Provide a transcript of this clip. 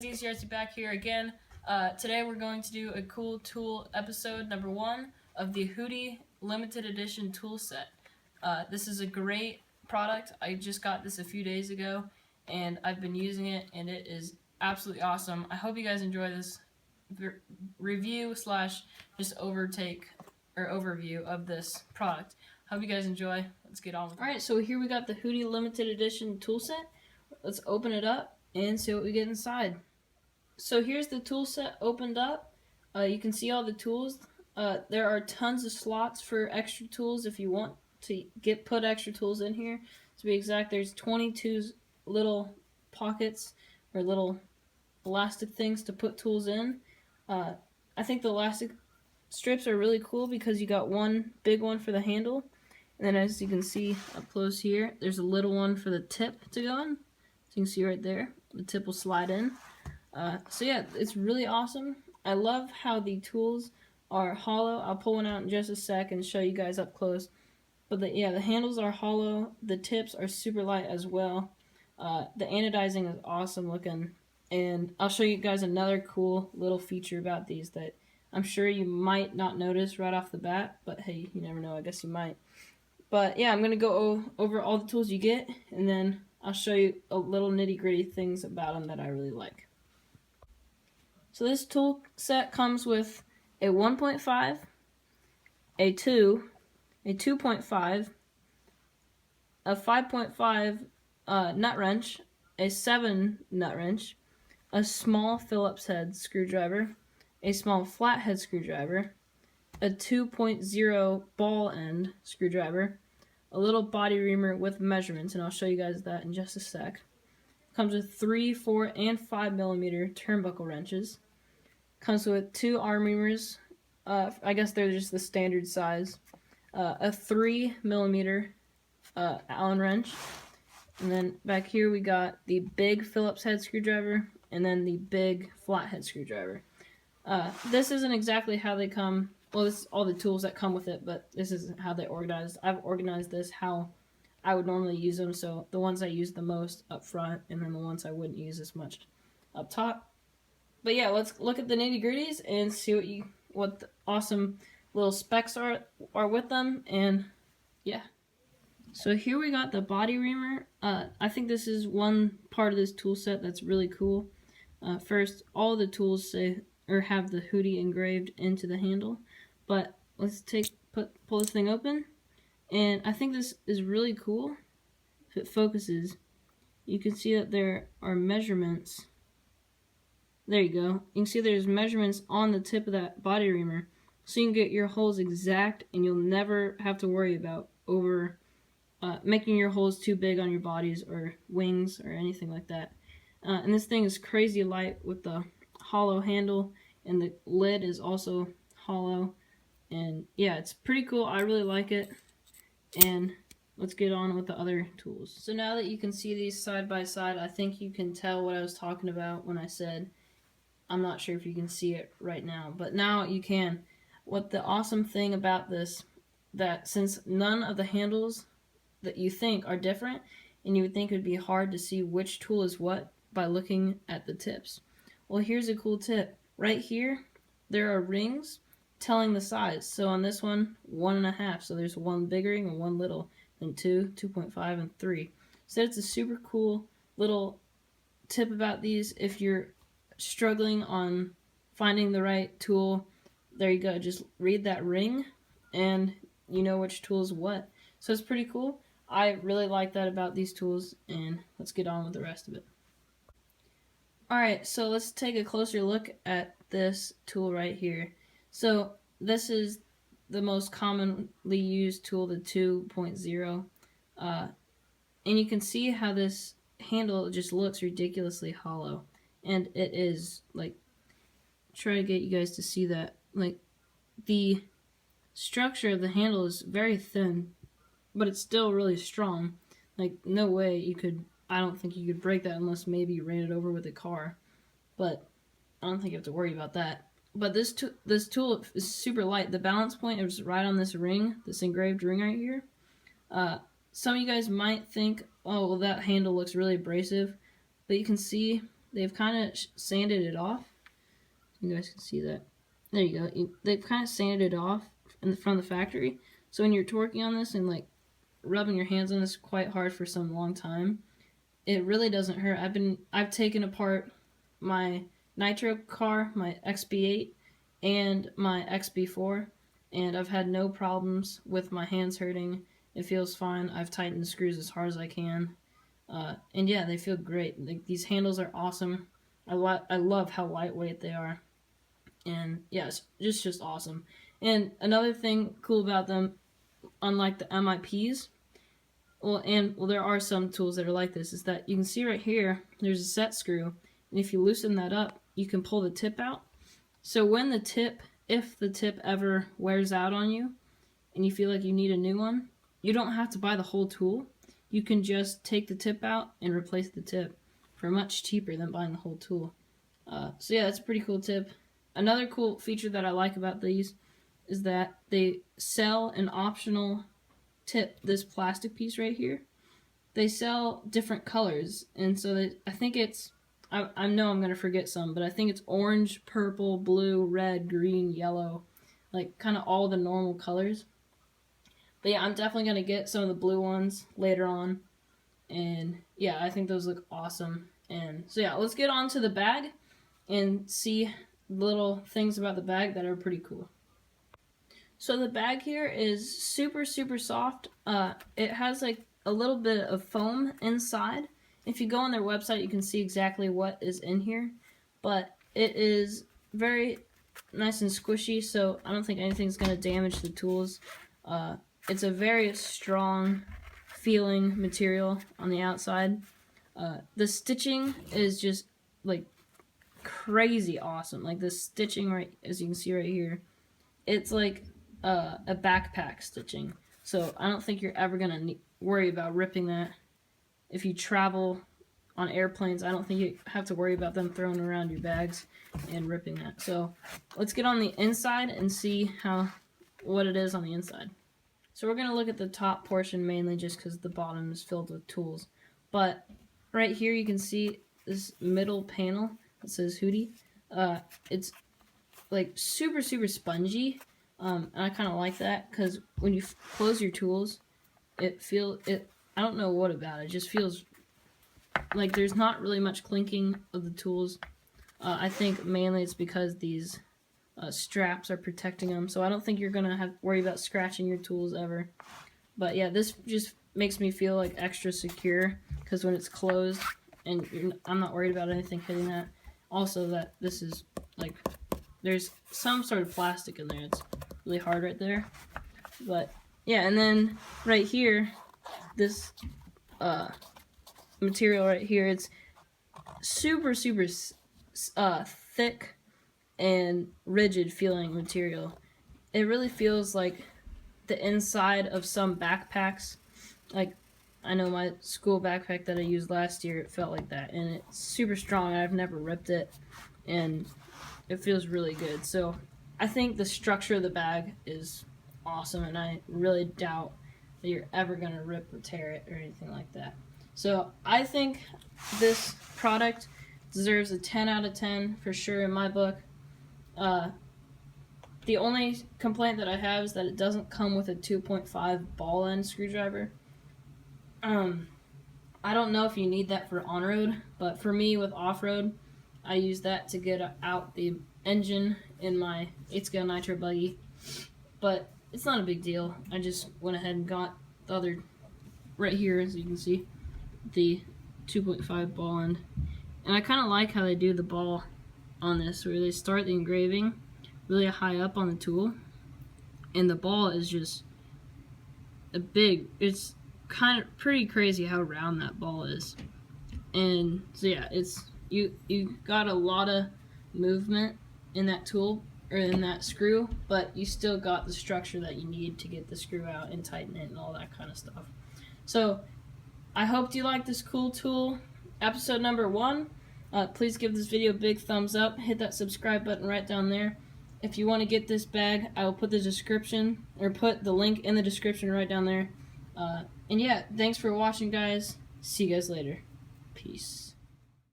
Easy back here again. Today we're going to do a cool tool episode number 1 of the Hudy limited edition tool set. This is a great product. I just got this a few days ago and I've been using it and it is absolutely awesome. I hope you guys enjoy this review slash just overview of this product. Hope you guys enjoy. Let's get on with it. Alright, so here we got the Hudy limited edition tool set. Let's open it up and see what we get inside. So here's the tool set opened up. You can see all the tools. There are tons of slots for extra tools if you want to put extra tools in here. To be exact, there's 22 little pockets or little elastic things to put tools in. I think the elastic strips are really cool because you got one big one for the handle, and then as you can see up close here, there's a little one for the tip to go in. So you can see right there, the tip will slide in. So yeah, it's really awesome. I love how the tools are hollow. I'll pull one out in just a sec and show you guys up close. But the handles are hollow. The tips are super light as well. The anodizing is awesome looking. And I'll show you guys another cool little feature about these that I'm sure you might not notice right off the bat. But hey, you never know. I guess you might. But yeah, I'm going to go over all the tools you get. And then I'll show you a little nitty gritty things about them that I really like. So this tool set comes with a 1.5, a 2, a 2.5, a 5.5 nut wrench, a 7 nut wrench, a small Phillips head screwdriver, a small flathead screwdriver, a 2.0 ball end screwdriver, a little body reamer with measurements, and I'll show you guys that in just a sec. Comes with 3, 4, and 5 millimeter turnbuckle wrenches. Comes with 2 arm reamers. I guess they're just the standard size. A 3 millimeter Allen wrench. And then back here we got the big Phillips head screwdriver and then the big flathead screwdriver. This isn't exactly how they come. Well, this is all the tools that come with it, but this isn't how they organized. I've organized this how I would normally use them, so the ones I use the most up front, and then the ones I wouldn't use as much up top. But yeah, let's look at the nitty gritties and see what the awesome little specs are with them, and yeah. So here we got the body reamer. I think this is one part of this tool set that's really cool. First, all the tools have the Hudy engraved into the handle, but let's pull this thing open. And I think this is really cool. If it focuses, you can see that there are measurements. There you go. You can see there's measurements on the tip of that body reamer. So you can get your holes exact and you'll never have to worry about making your holes too big on your bodies or wings or anything like that. And this thing is crazy light with the hollow handle, and the lid is also hollow. And yeah, it's pretty cool. I really like it. And let's get on with the other tools. So now that you can see these side by side, I think you can tell what I was talking about when I said, I'm not sure if you can see it right now, but now you can. What the awesome thing about this, that since none of the handles that you think are different, and you would think it would be hard to see which tool is what by looking at the tips. Well, here's a cool tip. Right here, there are rings telling the size. So on this one, 1.5. So there's one big ring and one little, then 2, 2.5, and 3. So it's a super cool little tip about these. If you're struggling on finding the right tool, there you go. Just read that ring and you know which tool is what. So it's pretty cool. I really like that about these tools, and let's get on with the rest of it. Alright, so let's take a closer look at this tool right here. So this is the most commonly used tool, the 2.0. And you can see how this handle just looks ridiculously hollow. And it is, like, try to get you guys to see that. Like, the structure of the handle is very thin, but it's still really strong. Like, no way you could, I don't think you could break that unless maybe you ran it over with a car. But I don't think you have to worry about that. But this tool is super light. The balance point is right on this ring, this engraved ring right here. Some of you guys might think, oh, well, that handle looks really abrasive. But you can see they've kind of sanded it off. You guys can see that. There you go. They've kind of sanded it off from the factory. So when you're torquing on this and like rubbing your hands on this quite hard for some long time, it really doesn't hurt. I've taken apart my nitro car, my XB8 and my XB4, and I've had no problems with my hands hurting. It feels fine. I've tightened the screws as hard as I can. And yeah, they feel great. Like, these handles are awesome. I love how lightweight they are. And yeah, it's just awesome. And another thing cool about them, unlike the MIPs, well, there are some tools that are like this, is that you can see right here, there's a set screw, and if you loosen that up, you can pull the tip out. So if the tip ever wears out on you, and you feel like you need a new one, you don't have to buy the whole tool. You can just take the tip out and replace the tip for much cheaper than buying the whole tool. So yeah, that's a pretty cool tip. Another cool feature that I like about these is that they sell an optional tip, this plastic piece right here. They sell different colors, and so I think it's, I know I'm going to forget some, but I think it's orange, purple, blue, red, green, yellow, like kind of all the normal colors. But yeah, I'm definitely going to get some of the blue ones later on, and yeah, I think those look awesome. And so yeah, let's get on to the bag and see little things about the bag that are pretty cool. So the bag here is super, super soft. It has like a little bit of foam inside. If you go on their website, you can see exactly what is in here. But it is very nice and squishy, so I don't think anything's going to damage the tools. It's a very strong feeling material on the outside. The stitching is just like crazy awesome. Like, the stitching, right, as you can see right here, it's like a backpack stitching. So I don't think you're ever gonna worry about ripping that. If you travel on airplanes, I don't think you have to worry about them throwing around your bags and ripping that. So let's get on the inside and see what it is on the inside. So we're gonna look at the top portion mainly, just because the bottom is filled with tools. But right here you can see this middle panel that says Hudy. It's like super, super spongy, and I kind of like that, because when you close your tools, I don't know what about it, just feels like there's not really much clinking of the tools. I think mainly it's because these straps are protecting them, so I don't think you're gonna have to worry about scratching your tools ever. But yeah, this just makes me feel like extra secure, because when it's closed, and I'm not worried about anything hitting that. Also, that this is like, there's some sort of plastic in there. It's really hard right there. But yeah, and then right here, this material right here, it's super, super thick and rigid feeling material. It really feels like the inside of some backpacks. Like, I know my school backpack that I used last year, it felt like that, and it's super strong. I've never ripped it, and it feels really good. So I think the structure of the bag is awesome, and I really doubt that you're ever going to rip or tear it or anything like that. So I think this product deserves a 10 out of 10 for sure in my book. The only complaint that I have is that it doesn't come with a 2.5 ball end screwdriver. I don't know if you need that for on-road, but for me with off-road, I use that to get out the engine in my 8-scale nitro buggy. But it's not a big deal. I just went ahead and got the other right here, as you can see, the 2.5 ball end. And I kind of like how they do the ball on this, where they start the engraving really high up on the tool, and the ball is just it's kind of pretty crazy how round that ball is. And so yeah, it's you got a lot of movement in that tool, or in that screw, but you still got the structure that you need to get the screw out and tighten it and all that kind of stuff. So I hope you like this cool tool episode number 1. Please give this video a big thumbs up, hit that subscribe button right down there. If you want to get this bag, I will put the link in the description right down there. And yeah, thanks for watching, guys. See you guys later. Peace.